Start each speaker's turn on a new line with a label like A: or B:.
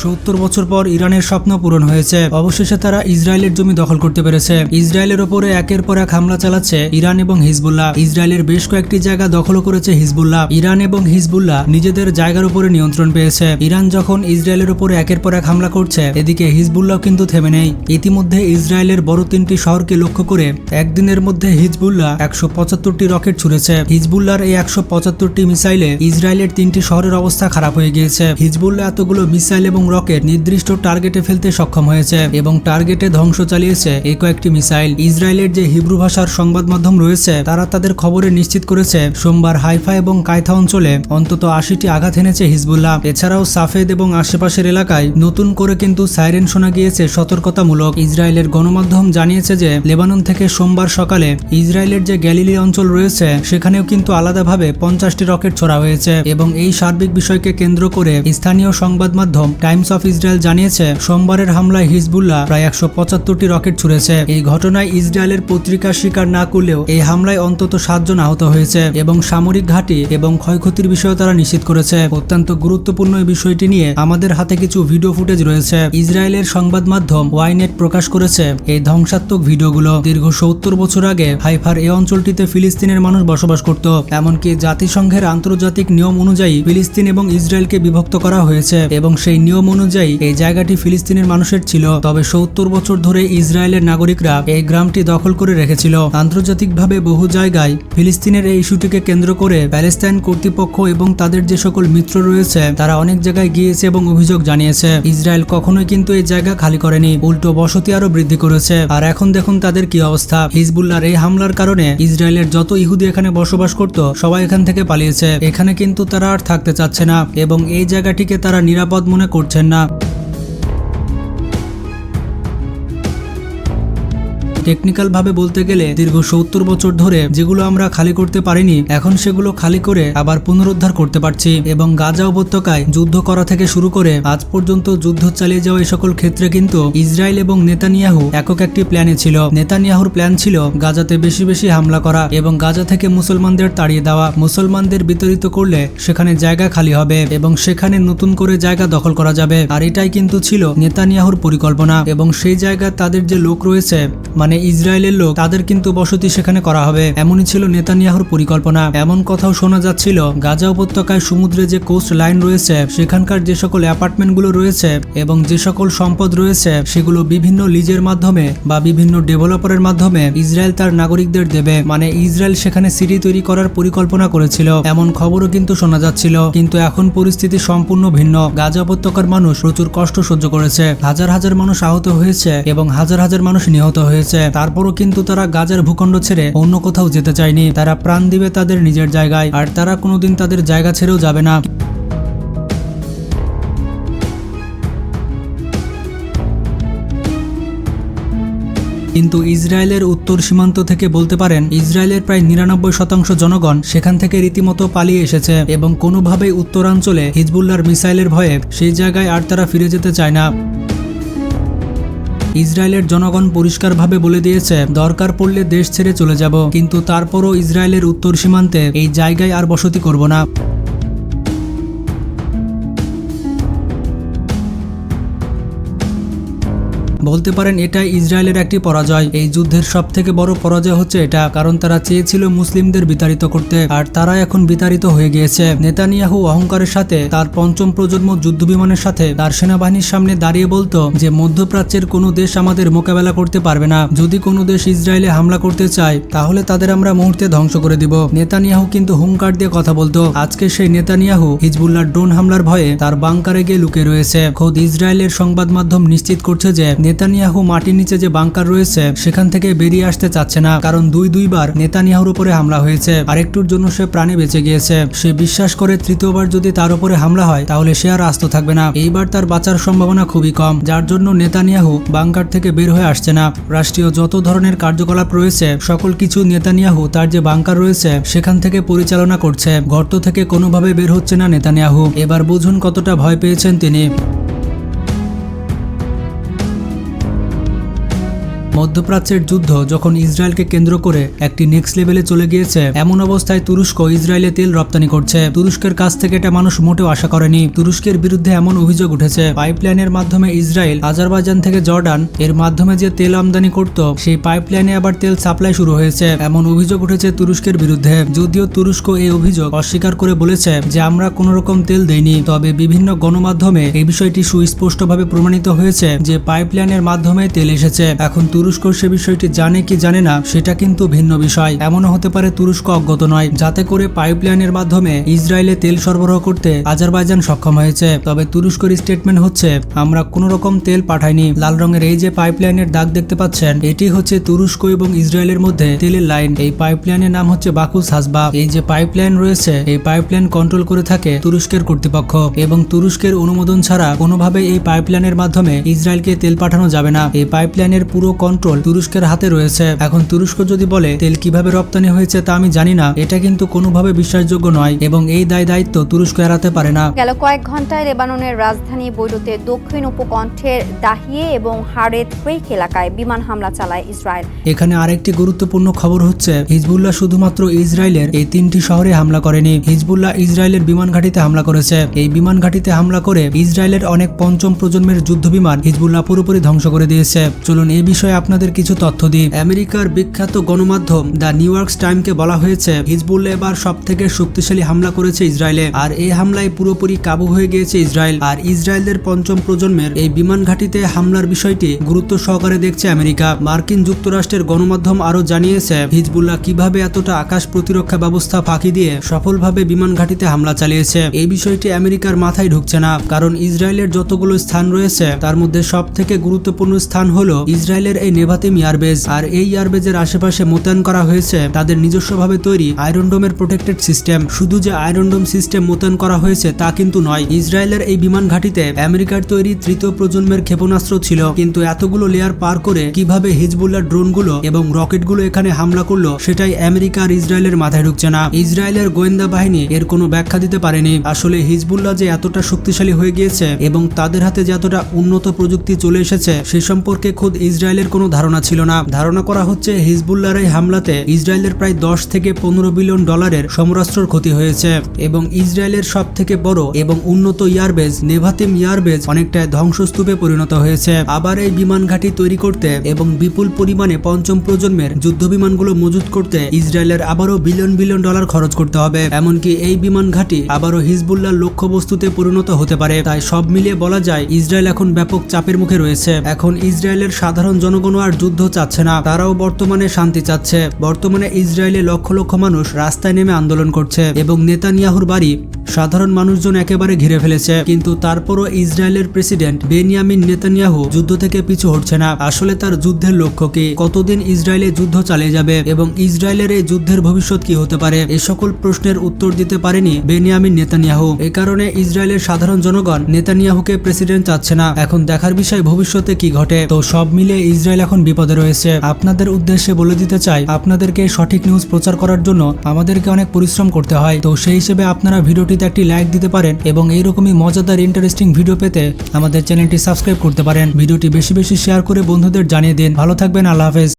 A: 70 বছর পর ইরানের স্বপ্ন পূরণ হয়েছে। অবশেষে তারা ইসরায়েলের জমি দখল করতে পেরেছে। ইসরায়েলের ওপরে একের পর এক হামলা চালাচ্ছে ইরান এবং হিজবুল্লাহ। ইসরায়েলের বেশ কয়েকটি জায়গা দখলও করেছে হিজবুল্লাহ। ইরান এবং হিজবুল্লাহ নিজেদের জায়গার উপরে নিয়ন্ত্রণ পেয়েছে। ইরান যখন ইসরায়েলের উপরে একের পর এক হামলা করছে, এদিকে হিজবুল্লাহ কিন্তু থেমে নেই। ইতিমধ্যে ইসরায়েলের বড় 3টি শহরকে লক্ষ্য করে একদিনের মধ্যে হিজবুল্লাহ 175টি রকেট ছুড়েছে। হিজবুল্লাহর এই 175টি মিসাইলে ইসরায়েলের 3টি শহরের অবস্থা খারাপ হয়ে গিয়েছে। হিজবুল্লাহ এতগুলো মিসাইল এবং রকেট নির্দিষ্ট টার্গেটে ফেলতে সক্ষম হয়েছে এবং টার্গেটে ধ্বংস চালিয়েছে এই কয়েকটি মিসাইল। ইসরায়েলের যে হিব্রু ভাষার সংবাদ মাধ্যম রয়েছে, তারা তাদের খবরে নিশ্চিত করেছে সোমবার হাইফা এবং কায়থা অঞ্চলে অন্তত 80টি আঘাত এনেছে হিজবুল্লাহ। এছাড়াও সাফেদ এবং আশেপাশের এলাকায় নতুন করে কিন্তু সাইরেন শোনা গিয়েছে সতর্কতামূলক। ইসরায়েলের গণমাধ্যম জানিয়েছে যে লেবানন থেকে সোমবার সকালে ইসরায়েলের যে গ্যালিলি অঞ্চল রয়েছে, সেখানেও কিন্তু আলাদাভাবে 50টি রকেট ছোড়া হয়েছে এবং এই সার্বিক বিষয়কে কেন্দ্র করে স্থানীয় সংবাদ মাধ্যম টাইমস অফ ইসরায়েল জানিয়েছে সোমবারের হামলায় হিজবুল্লাহ প্রায় 175টি রকেট ছুড়েছে। এই ঘটনায় ইসরায়েলের পত্রিকা স্বীকার না করলেও এই হামলায় অন্তত 7 জন আহত হয়েছে এবং সামরিক ঘাঁটি এবং ক্ষয়ক্ষতির বিষয়ে তারা নিশ্চিত করেছে। অত্যন্ত গুরুত্বপূর্ণ এই বিষয়টি নিয়ে আমাদের হাতে কিছু ভিডিও ফুটেজ রয়েছে। ইসরায়েলের সংবাদ মাধ্যম ওয়াইনেট প্রকাশ করেছে এই ধ্বংসাত্মক ভিডিওগুলো। দীর্ঘ 70 বছর আগে হাইফার এই অঞ্চলটিতে ফিলিস্তিনের মানুষ বসবাস করত। এমনকি জাতিসংঘের আন্তর্জাতিক নিয়ম অনুযায়ী ফিলিস্তিন এবং ইসরায়েলকে বিভক্ত করা হয়েছে এবং সেই নিয়ম অনুযায়ী এই জায়গাটি ফিলিস্তিনের মানুষের ছিল। তবে 70 বছর ধরে ইসরায়েলের নাগরিকরা এই গ্রামটি দখল করে রেখেছিল। আন্তর্জাতিকভাবে বহু জায়গায় ফিলিস্তিনের এই ইস্যুটিকে কেন্দ্র করে প্যালেস্তাইন কর্তৃপক্ষ এবং তাদের যে সকল মিত্র রয়েছে, তারা অনেক জায়গায় গিয়েছে এবং অভিযোগ জানিয়েছে। ইসরায়েল কখনোই কিন্তু এই জায়গা খালি করেনি, উল্টো বসতি আরো বৃদ্ধি করেছে। আর এখন দেখুন তাদের কি অবস্থা। হিজবুল্লাহর এই হামলার কারণে ইসরায়েলের যত ইহুদি এখানে বসবাস করত, সবাই এখান থেকে পালিয়েছে। এখানে কিন্তু তারা আর থাকতে চাচ্ছে না এবং এই জায়গাটিকে তারা নিরাপদ মনে করছেন না। টেকনিক্যাল ভাবে বলতে গেলে দীর্ঘ 70 বছর ধরে যেগুলো আমরা খালি করতে পারিনি, এখন সেগুলো খালি করে আবার পুনরুদ্ধার করতে পারছি এবং গাজা উপত্যকায় যুদ্ধ করা থেকে শুরু করে আজ পর্যন্ত যুদ্ধ চালিয়ে যাওয়া এই সকল ক্ষেত্রে কিন্তু ইসরায়েল এবং নেতানিয়াহু একক একটি প্ল্যানে ছিল। নেতানিয়াহুর প্ল্যান ছিল গাজাতে বেশি বেশি হামলা করা এবং গাজা থেকে মুসলমানদের তাড়িয়ে দেওয়া। মুসলমানদের বিতাড়িত করলে সেখানে জায়গা খালি হবে এবং সেখানে নতুন করে জায়গা দখল করা যাবে। আর এটাই কিন্তু ছিল নেতানিয়াহুর পরিকল্পনা এবং সেই জায়গায় তাদের যে লোক রয়েছে, মানে ইসরায়েলের লোক, তাদের কিন্তু বসতি সেখানে করা হবে। এমনই ছিল নেতানিয়াহুর পরিকল্পনা। এমন কথাও শোনা যাচ্ছিল গাজা উপত্যকায় সমুদ্রে যে কোস্ট লাইন রয়েছে, সেখানকার যে সকল অ্যাপার্টমেন্টগুলো রয়েছে এবং যে সকল সম্পদ রয়েছে, সেগুলো বিভিন্ন লিজের মাধ্যমে বা বিভিন্ন ডেভেলপারের মাধ্যমে ইসরায়েল তার নাগরিকদের দেবে। মানে ইসরায়েল সেখানে সিটি তৈরি করার পরিকল্পনা করেছিল, এমন খবরও কিন্তু শোনা যাচ্ছিল। কিন্তু এখন পরিস্থিতি সম্পূর্ণ ভিন্ন। গাজা উপত্যকার মানুষ প্রচুর কষ্ট সহ্য করেছে, হাজার হাজার মানুষ আহত হয়েছে এবং হাজার হাজার মানুষ নিহত হয়েছে। তারপরও কিন্তু তারা গাজার ভূখণ্ড ছেড়ে অন্য কোথাও যেতে চায়নি। তারা প্রাণ দিবে তাদের নিজের জায়গায়, আর তারা কোনোদিন তাদের জায়গা ছেড়েও যাবে না। কিন্তু ইসরায়েলের উত্তর সীমান্ত থেকে বলতে পারেন ইসরায়েলের প্রায় 99% জনগণ সেখান থেকে রীতিমতো পালিয়ে এসেছে এবং কোনোভাবেই উত্তরাঞ্চলে হিজবুল্লাহর মিসাইলের ভয়ে সেই জায়গায় আর তারা ফিরে যেতে চায় না। ইসরায়েলের জনগণ পরিষ্কারভাবে বলে দিয়েছে দরকার পড়লে দেশ ছেড়ে চলে যাব, কিন্তু তারপরও ইসরায়েলের উত্তর সীমান্তে এই জায়গায় আর বসতি করব না। বলতে পারেন এটাই ইসরায়েলের একটি পরাজয়। এই যুদ্ধের সবথেকে বড় পরাজয় হচ্ছে এটা, কারণ তারা চেয়েছিল মুসলিমদের বিতাড়িত করতে, আর তারা এখন বিতাড়িত হয়ে গিয়েছে। নেতানিয়াহু অহংকারের সাথে তার 5ম প্রজন্ম যুদ্ধবিমানের সাথে তার সেনাবাহিনীর সামনে দাঁড়িয়ে বলতো যে মধ্যপ্রাচ্যের কোনো দেশ আমাদের মোকাবেলা করতে পারবে না। যদি কোনো দেশ ইসরায়েলে হামলা করতে চায় তাহলে তাদের আমরা মুহূর্তে ধ্বংস করে দিব। নেতানিয়াহু কিন্তু হুঙ্কার দিয়ে কথা বলতো। আজকে সেই নেতানিয়াহু হিজবুল্লাহর ড্রোন হামলার ভয়ে তার বাংকারে গিয়ে লুকিয়ে রয়েছে। খোদ ইসরায়েলের সংবাদ মাধ্যম নিশ্চিত করছে যে নেতানিয়াহু মাটির নিচে যে বাংকার রয়েছে সেখান থেকে বেরিয়ে আসতে চাচ্ছে না, কারণ দুইবার নেতানিয়াহুর উপরে হামলা হয়েছে। আরেকটুর জন্য সে প্রাণে বেঁচে গিয়েছে। সে বিশ্বাস করে তৃতীয়বার যদি তার উপরে হামলা হয় তাহলে সে আর আস্ত থাকবে না। এইবার তার বাঁচার সম্ভাবনা খুবই কম, যার জন্য নেতানিয়াহু বাংকার থেকে বের হয়ে আসছে না। রাষ্ট্রীয় যত ধরনের কার্যকলাপ রয়েছে সকল কিছু নেতানিয়াহু তার যে বাংকার রয়েছে সেখান থেকে পরিচালনা করছে। গর্ত থেকে কোনোভাবে বের হচ্ছে না নেতানিয়াহু। এবার বুঝুন কতটা ভয় পেয়েছেন তিনি। মধ্যপ্রাচ্যের যুদ্ধ যখন ইসরায়েলকে কেন্দ্র করে একটি নেক্সট লেভেলে চলে গিয়েছে, এমন অবস্থায় তুরস্ক ইসরায়েলে তেল রপ্তানি করছে। তুরস্কের কাছ থেকে এটা মানুষ মোটেও আশা করেনি। তুরস্কের বিরুদ্ধে এমন অভিযোগ উঠেছে, পাইপলাইনের মাধ্যমে ইসরায়েল আজারবাইজান থেকে জর্ডান এর মাধ্যমে যে তেল আমদানি করত, সেই পাইপলাইনে আবার তেল সাপ্লাই শুরু হয়েছে, এমন অভিযোগ উঠেছে তুরস্কের বিরুদ্ধে। যদিও তুরস্ক এই অভিযোগ অস্বীকার করে বলেছে যে আমরা কোনো রকম তেল দেইনি, তবে বিভিন্ন গণমাধ্যমে এই বিষয়টি সুস্পষ্টভাবে প্রমাণিত হয়েছে যে পাইপলাইনের মাধ্যমে তেল এসেছে। এখন তুরস্ক সে বিষয়টি জানে কি জানে না সেটা কিন্তু ভিন্ন বিষয়। এমনও হতে পারে তুরস্ক অজ্ঞাত নয়, যাতে করে পাইপলাইনের মাধ্যমে ইসরায়েলে তেল সরবরাহ করতে আজারবাইজান সক্ষম হয়েছে। তবে তুরস্কের স্টেটমেন্ট হচ্ছে, আমরা কোনো রকম তেল পাঠাইনি। লাল রঙের এই যে পাইপলাইনের দাগ দেখতে পাচ্ছেন, এটি হচ্ছে তুরস্ক এবং ইসরায়েলের মধ্যে তেলের লাইন। এই পাইপলাইনের নাম হচ্ছে বাকুস হাসবা। এই যে পাইপলাইন রয়েছে, এই পাইপলাইন কন্ট্রোল করে থাকে তুরস্কের কর্তৃপক্ষ, এবং তুরস্কের অনুমোদন ছাড়া কোনোভাবে এই পাইপলাইনের মাধ্যমে ইসরায়েলকে তেল পাঠানো যাবে না। এই পাইপলাইনের পুরো কন্ট্রোল তুরস্কের হাতে রয়েছে। এখন তুরস্ক যদি বলে তেল কিভাবে রপ্তানি হয়েছে তা আমি জানি না, এটা কিন্তু কোনোভাবে বিশ্বাসযোগ্য নয় এবং এই দায়িত্ব তুরস্ক এড়াতে পারে না।
B: গেল কয়েক ঘন্টায় লেবাননের রাজধানী বৈরুতের দক্ষিণ উপকণ্ঠের দাহিয়ে এবং হারেত ক্রেক এলাকায় বিমান হামলা চালায় ইসরায়েল।
A: এখানে আরেকটি গুরুত্বপূর্ণ খবর হচ্ছে, হিজবুল্লাহ শুধুমাত্র ইসরায়েলের এই 3টি শহরে হামলা করেনি। হিজবুল্লাহ ইসরায়েলের বিমান ঘাঁটিতে হামলা করেছে। এই বিমান ঘাঁটিতে হামলা করে ইসরায়েলের অনেক পঞ্চম প্রজন্মের যুদ্ধ বিমান হিজবুল্লাহ পুরোপুরি ধ্বংস করে দিয়েছে। চলুন এই বিষয়ে আপনাদের কিছু তথ্য দিই। আমেরিকার বিখ্যাত গণমাধ্যম দ্য নিউ ইয়র্ক টাইমকে বলা হয়েছে, হিজবুল্লাহ এবার সবথেকে শক্তিশালী হামলা করেছে ইসরায়েলে, আর এই হামলায় পুরোপুরি কাবু হয়ে গিয়েছে ইসরায়েল। আর ইসরায়েলের পঞ্চম প্রজন্মের এই বিমান ঘাঁটিতে হামলার বিষয়টি গুরুত্ব সহকারে দেখছে আমেরিকা। মার্কিন যুক্তরাষ্ট্রের গণমাধ্যম আরো জানিয়েছে, হিজবুল্লাহ কিভাবে এতটা আকাশ প্রতিরক্ষা ব্যবস্থা ফাঁকি দিয়ে সফলভাবে বিমান ঘাঁটিতে হামলা চালিয়েছে। এই বিষয়টি আমেরিকার মাথায় ঢুকছে না, কারণ ইসরায়েলের যতগুলো স্থান রয়েছে তার মধ্যে সব থেকে গুরুত্বপূর্ণ স্থান হলো ইসরায়েলের এই নেভাতিম এয়ারবেজ। আর এই এয়ারবেজের আশেপাশে মোতায়েন করা হয়েছে তাদের নিজস্বভাবে তৈরি আয়রন ডোমের প্রোটেক্টেড সিস্টেম। শুধু যে আয়রন ডোম সিস্টেম মোতায়েন করা হয়েছে তা কিন্তু নয়, ইসরায়েলের এই বিমান ঘাঁটিতে আমেরিকার তৈরি 3য় প্রজন্মের ক্ষেপণাস্ত্র ছিল। কিন্তু এতগুলো লেয়ার পার করে কিভাবে হিজবুল্লাহ ড্রোনগুলো এবং রকেটগুলো এখানে হামলা করলো, সেটাই আমেরিকা আর ইসরায়েলের মাথায় ঢুকছে না। ইসরায়েলের গোয়েন্দা বাহিনী এর কোনো ব্যাখ্যা দিতে পারেনি। আসলে হিজবুল্লাহ যে এতটা শক্তিশালী হয়ে গিয়েছে এবং তাদের হাতে যে এতটা উন্নত প্রযুক্তি চলে এসেছে সে সম্পর্কে খোদ ইসরায়েলের কোনো ধারণা ছিল না। ধারণা করা হচ্ছে হিজবুল্লাহর এই হামলাতে ইসরায়েলের প্রায় 10 থেকে 15 বিলিয়ন ডলারের সমরাস্ত্রের ক্ষতি হয়েছে এবং ইসরায়েলের সব থেকে বড় এবং উন্নত এয়ারবেজ নেভাতিম এয়ারবেজ অনেকটা ধ্বংসস্তূপে পরিণত হয়েছে। আবার এই বিমান ঘাঁটি তৈরি করতে এবং বিপুল পরিমাণে পঞ্চম প্রজন্মের যুদ্ধ বিমানগুলো মজুত করতে ইসরায়েলের আবারও বিলিয়ন বিলিয়ন ডলার খরচ করতে হবে। এমনকি এই বিমান ঘাঁটি আবারও হিজবুল্লাহর লক্ষ্যবস্তুতে পরিণত হতে পারে। তাই সব মিলিয়ে বলা যায় ইসরায়েল এখন ব্যাপক চাপের মুখে রয়েছে। এখন ইসরায়েলের সাধারণ জনগণও আর যুদ্ধ চাচ্ছে না, তারাও বর্তমানে শান্তি চাচ্ছে। বর্তমানে ইসরায়েলে লক্ষ লক্ষ মানুষ রাস্তায় নেমে আন্দোলন করছে এবং নেতানিয়াহুর বাড়ি সাধারণ মানুষজন একেবারে ঘিরে ফেলেছে। কিন্তু তারপরও ইসরায়েলের প্রেসিডেন্ট বেনিয়ামিন নেতানিয়াহু যুদ্ধ থেকে পিছু হটছে না। আসলে তার যুদ্ধের লক্ষ্য কি, কতদিন ইসরায়েলে যুদ্ধ চালিয়ে যাবে এবং ইসরায়েলের এই যুদ্ধের ভবিষ্যৎ কি হতে পারে, এ সকল প্রশ্নের উত্তর দিতে পারেনি বেনিয়ামিন নেতানিয়াহু। এই কারণে ইসরায়েলের সাধারণ জনগণ নেতানিয়াহুকে প্রেসিডেন্ট চাচ্ছে না। এখন দেখার বিষয় ভবিষ্যতে কি ঘটে। তো সব মিলে ইসরায়েল এখন বিপদে রয়েছে। আপনাদের উদ্দেশ্যে বলে দিতে চাই, আপনাদেরকে সঠিক নিউজ প্রচার করার জন্য আমাদেরকে অনেক পরিশ্রম করতে হয়। তো সেই হিসেবে আপনারা ভিডিওটিতে একটি লাইক দিতে পারেন এবং এইরকমই মজাদার ইন্টারেস্টিং ভিডিও পেতে আমাদের চ্যানেলটি সাবস্ক্রাইব করতে পারেন। ভিডিওটি বেশি বেশি শেয়ার করে বন্ধুদের জানিয়ে দিন। ভালো থাকবেন, আল্লাহ হাফেজ।